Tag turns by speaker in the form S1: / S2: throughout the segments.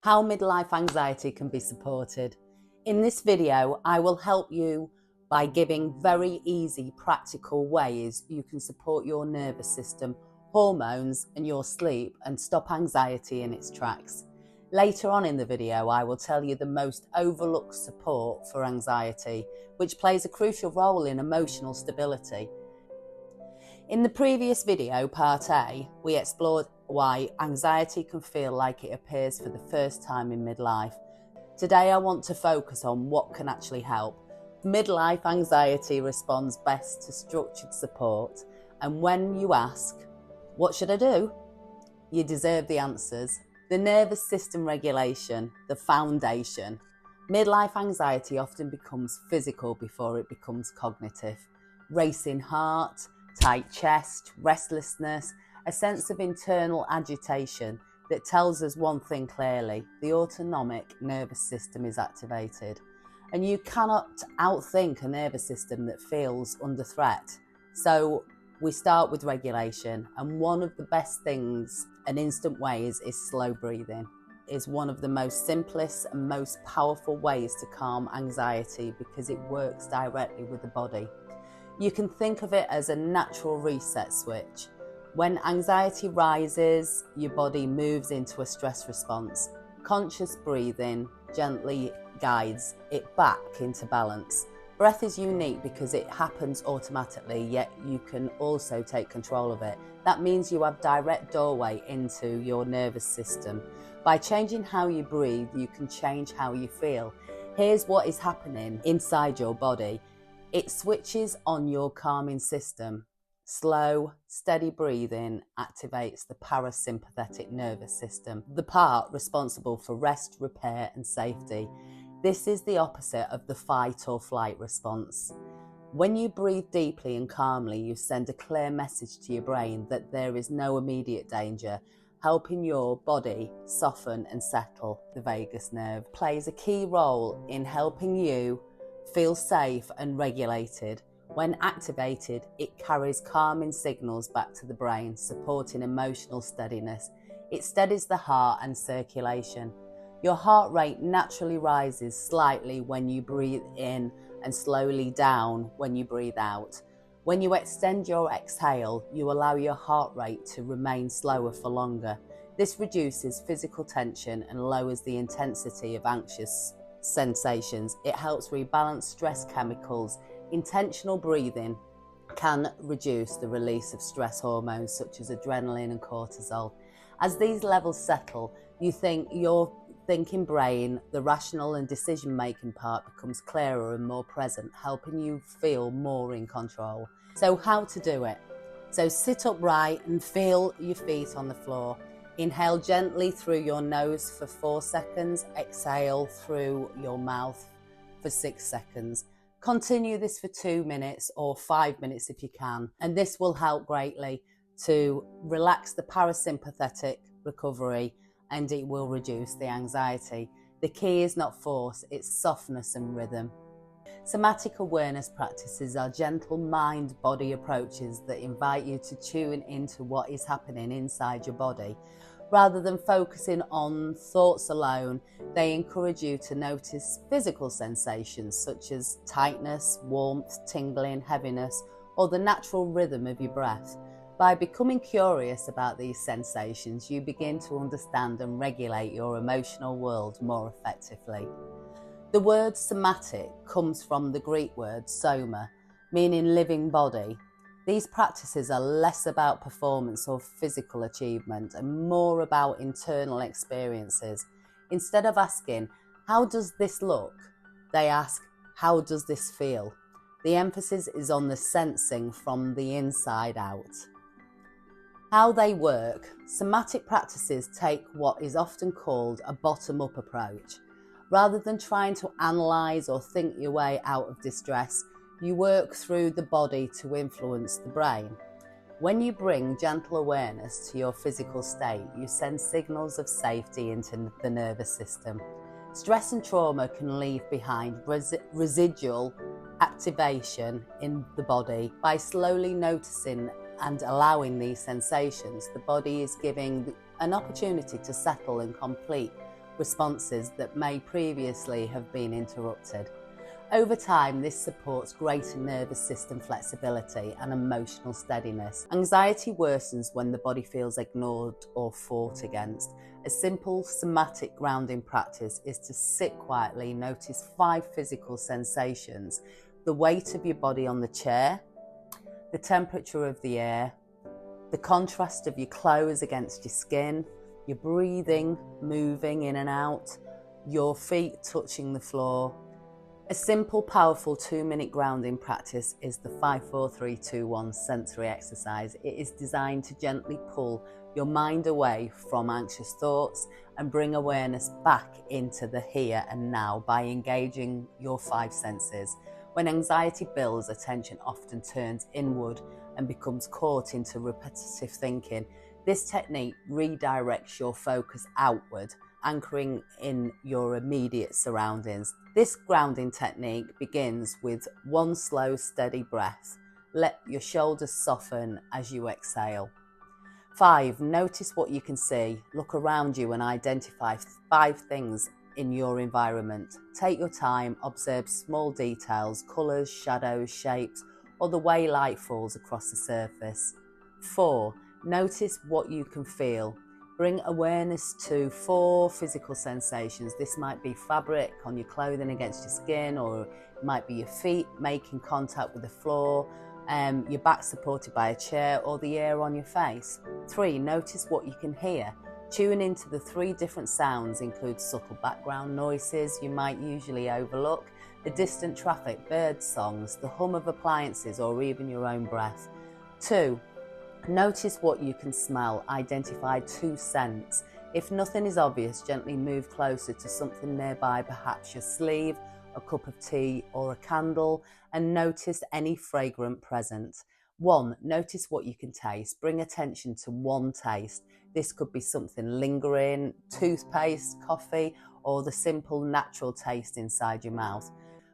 S1: How midlife anxiety can be supported. In this video, I will help you by giving very easy, practical ways you can support your nervous system, hormones, and your sleep and stop anxiety in its tracks. Later on in the video, I will tell you the most overlooked support for anxiety, which plays a crucial role in emotional stability. In the previous video, part A, we explored why anxiety can feel like it appears for the first time in midlife. Today I want to focus on what can actually help. Midlife anxiety responds best to structured support, and when you ask, what should I do? You deserve the answers. The nervous system regulation, the foundation. Midlife anxiety often becomes physical before it becomes cognitive. Racing heart, tight chest, restlessness, a sense of internal agitation that tells us one thing clearly: the autonomic nervous system is activated. And you cannot outthink a nervous system that feels under threat. So we start with regulation, and one of the best things and instant ways is slow breathing. Is one of the most simplest and most powerful ways to calm anxiety because it works directly with the body. You can think of it as a natural reset switch. When anxiety rises, your body moves into a stress response. Conscious breathing gently guides it back into balance. Breath is unique because it happens automatically, yet you can also take control of it. That means you have direct doorway into your nervous system. By changing how you breathe, you can change how you feel. Here's what is happening inside your body. It switches on your calming system. Slow, steady breathing activates the parasympathetic nervous system, the part responsible for rest, repair, and safety. This is the opposite of the fight or flight response. When you breathe deeply and calmly, you send a clear message to your brain that there is no immediate danger, helping your body soften and settle. The vagus nerve plays a key role in helping you feel safe and regulated. When activated, it carries calming signals back to the brain, supporting emotional steadiness. It steadies the heart and circulation. Your heart rate naturally rises slightly when you breathe in and slowly down when you breathe out. When you extend your exhale, you allow your heart rate to remain slower for longer. This reduces physical tension and lowers the intensity of anxious sensations. It helps rebalance stress chemicals. Intentional breathing can reduce the release of stress hormones such as adrenaline and cortisol. As these levels settle, your thinking brain, the rational and decision-making part, becomes clearer and more present, helping you feel more in control. So how to do it? So sit upright and feel your feet on the floor. Inhale gently through your nose for 4 seconds. Exhale through your mouth for 6 seconds. Continue this for 2 minutes or 5 minutes if you can. And this will help greatly to relax the parasympathetic recovery, and it will reduce the anxiety. The key is not force, it's softness and rhythm. Somatic awareness practices are gentle mind-body approaches that invite you to tune into what is happening inside your body. Rather than focusing on thoughts alone, they encourage you to notice physical sensations such as tightness, warmth, tingling, heaviness, or the natural rhythm of your breath. By becoming curious about these sensations, you begin to understand and regulate your emotional world more effectively. The word somatic comes from the Greek word soma, meaning living body. These practices are less about performance or physical achievement and more about internal experiences. Instead of asking, how does this look? They ask, how does this feel? The emphasis is on the sensing from the inside out. How they work. Somatic practices take what is often called a bottom-up approach. Rather than trying to analyse or think your way out of distress, you work through the body to influence the brain. When you bring gentle awareness to your physical state, you send signals of safety into the nervous system. Stress and trauma can leave behind residual activation in the body. By slowly noticing and allowing these sensations, the body is giving an opportunity to settle and complete responses that may previously have been interrupted. Over time, this supports greater nervous system flexibility and emotional steadiness. Anxiety worsens when the body feels ignored or fought against. A simple somatic grounding practice is to sit quietly, notice 5 physical sensations: the weight of your body on the chair, the temperature of the air, the contrast of your clothes against your skin, your breathing moving in and out, your feet touching the floor. A simple, powerful 2-minute grounding practice is the 5-4-3-2-1 sensory exercise. It is designed to gently pull your mind away from anxious thoughts and bring awareness back into the here and now by engaging your 5 senses. When anxiety builds, attention often turns inward and becomes caught into repetitive thinking. This technique redirects your focus outward, anchoring in your immediate surroundings. This grounding technique begins with 1 slow, steady breath. Let your shoulders soften as you exhale. 5. Notice what you can see. Look around you and identify 5 things in your environment. Take your time, observe small details, colours, shadows, shapes, or the way light falls across the surface. 4. Notice what you can feel. Bring awareness to 4 physical sensations. This might be fabric on your clothing against your skin, or it might be your feet making contact with the floor, your back supported by a chair, or the air on your face. 3. Notice what you can hear. Tune into the 3 different sounds, include subtle background noises you might usually overlook, the distant traffic, bird songs, the hum of appliances, or even your own breath. 2. Notice what you can smell. Identify 2 scents. If nothing is obvious, gently move closer to something nearby, perhaps your sleeve, a cup of tea, or a candle, and notice any fragrant present. 1. Notice what you can taste. Bring attention to 1 taste. This could be something lingering, toothpaste, coffee, or the simple natural taste inside your mouth.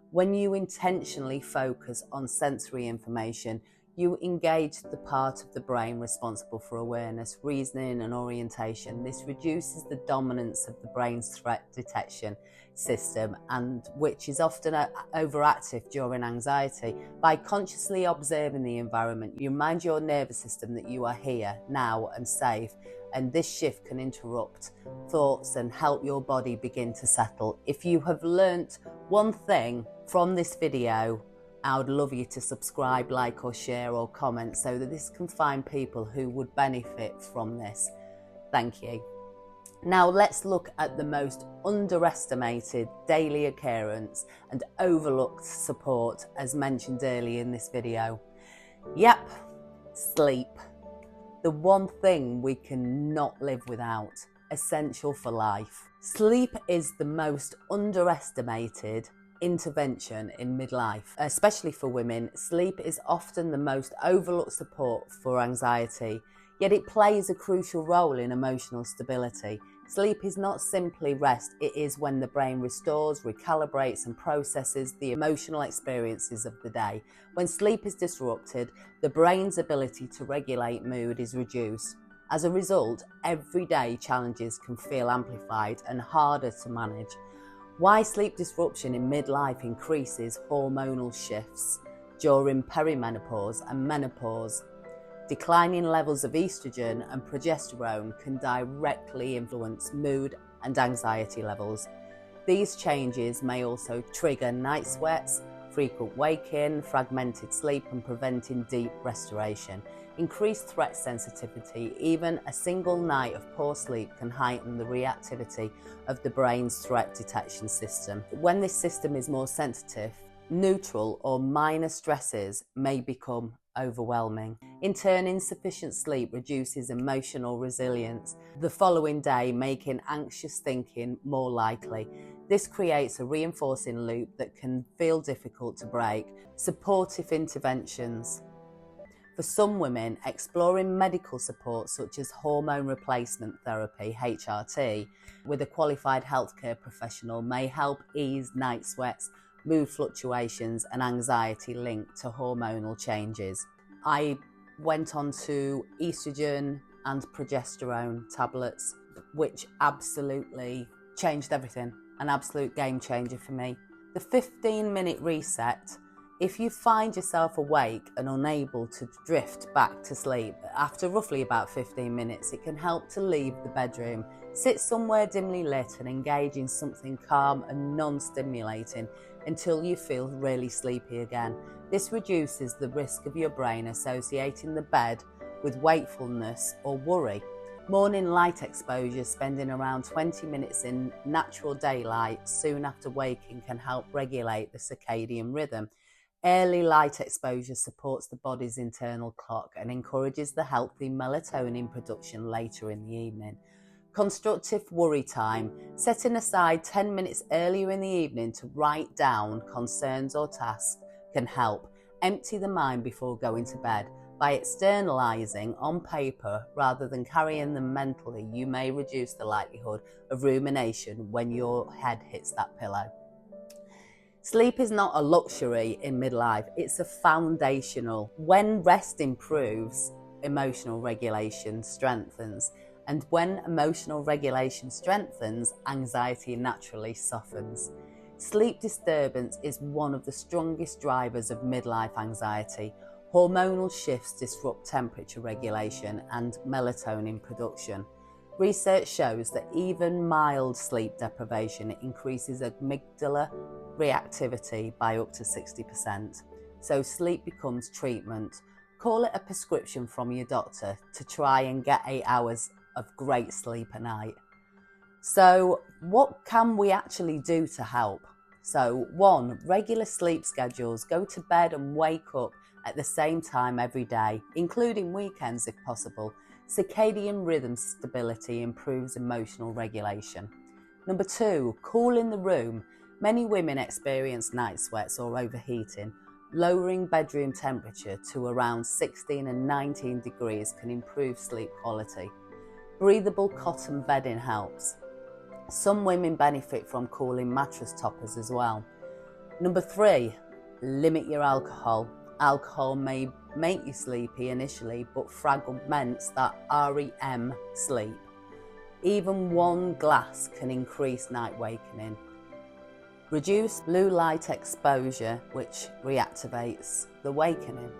S1: When you intentionally focus on sensory information, you engage the part of the brain responsible for awareness, reasoning, and orientation. This reduces the dominance of the brain's threat detection system, and which is often overactive during anxiety. By consciously observing the environment, you remind your nervous system that you are here, now, and safe, and this shift can interrupt thoughts and help your body begin to settle. If you have learnt one thing from this video, I would love you to subscribe, like, or share, or comment so that this can find people who would benefit from this. Thank you. Now let's look at the most underestimated daily occurrence and overlooked support, as mentioned earlier in this video. Yep, sleep. The one thing we cannot live without, essential for life. Sleep is the most underestimated intervention in midlife. Especially for women, sleep is often the most overlooked support for anxiety, yet it plays a crucial role in emotional stability. Sleep is not simply rest, it is when the brain restores, recalibrates, and processes the emotional experiences of the day. When sleep is disrupted, the brain's ability to regulate mood is reduced. As a result, everyday challenges can feel amplified and harder to manage. Why sleep disruption in midlife increases hormonal shifts during perimenopause and menopause. Declining levels of estrogen and progesterone can directly influence mood and anxiety levels. These changes may also trigger night sweats, frequent waking, fragmented sleep, and preventing deep restoration. Increased threat sensitivity. Even a single night of poor sleep can heighten the reactivity of the brain's threat detection system. When this system is more sensitive, neutral or minor stresses may become overwhelming. In turn, insufficient sleep reduces emotional resilience the following day, making anxious thinking more likely. This creates a reinforcing loop that can feel difficult to break. Supportive interventions. For some women, exploring medical support such as hormone replacement therapy, HRT, with a qualified healthcare professional may help ease night sweats, mood fluctuations, and anxiety linked to hormonal changes. I went on to estrogen and progesterone tablets, which absolutely changed everything, an absolute game changer for me. The 15-minute reset. If you find yourself awake and unable to drift back to sleep, after roughly about 15 minutes, it can help to leave the bedroom, sit somewhere dimly lit and engage in something calm and non-stimulating until you feel really sleepy again. This reduces the risk of your brain associating the bed with wakefulness or worry. Morning light exposure, spending around 20 minutes in natural daylight soon after waking, can help regulate the circadian rhythm. Early light exposure supports the body's internal clock and encourages the healthy melatonin production later in the evening. Constructive worry time. Setting aside 10 minutes earlier in the evening to write down concerns or tasks can help. Empty the mind before going to bed. By externalizing on paper rather than carrying them mentally, you may reduce the likelihood of rumination when your head hits that pillow. Sleep is not a luxury in midlife, it's a foundational. When rest improves, emotional regulation strengthens. And when emotional regulation strengthens, anxiety naturally softens. Sleep disturbance is one of the strongest drivers of midlife anxiety. Hormonal shifts disrupt temperature regulation and melatonin production. Research shows that even mild sleep deprivation increases amygdala reactivity by up to 60%. So sleep becomes treatment. Call it a prescription from your doctor to try and get 8 hours of great sleep a night. So what can we actually do to help? So 1, regular sleep schedules. Go to bed and wake up at the same time every day, including weekends if possible. Circadian rhythm stability improves emotional regulation. Number 2, cool in the room. Many women experience night sweats or overheating. Lowering bedroom temperature to around 16 and 19 degrees can improve sleep quality. Breathable cotton bedding helps. Some women benefit from cooling mattress toppers as well. Number 3, limit your alcohol. Alcohol may make you sleepy initially, but fragments that REM sleep. Even 1 glass can increase night wakening. Reduce blue light exposure, which reactivates the wakening.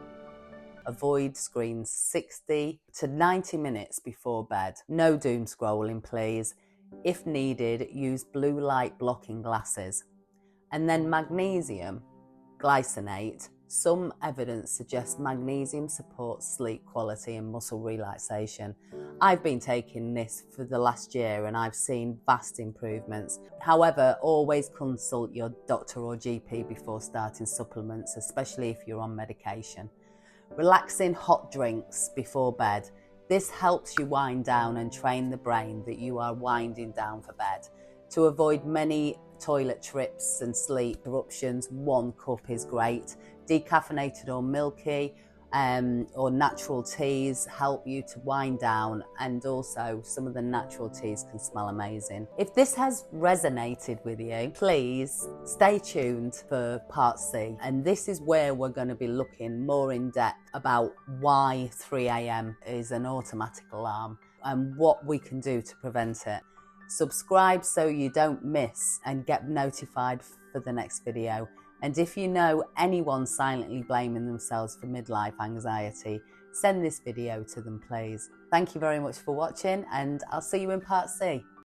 S1: Avoid screens 60 to 90 minutes before bed. No doom scrolling, please. If needed, use blue light blocking glasses. And then magnesium glycinate. Some evidence suggests magnesium supports sleep quality and muscle relaxation. I've been taking this for the last year and I've seen vast improvements. However, always consult your doctor or GP before starting supplements, especially if you're on medication. Relaxing hot drinks before bed. This helps you wind down and train the brain that you are winding down for bed. To avoid many toilet trips and sleep interruptions, 1 cup is great. Decaffeinated or milky or natural teas help you to wind down, and also some of the natural teas can smell amazing. If this has resonated with you, please stay tuned for part C, and this is where we're going to be looking more in depth about why 3 a.m. is an automatic alarm and what we can do to prevent it. Subscribe so you don't miss and get notified for the next video. And if you know anyone silently blaming themselves for midlife anxiety, send this video to them, please. Thank you very much for watching, and I'll see you in part C.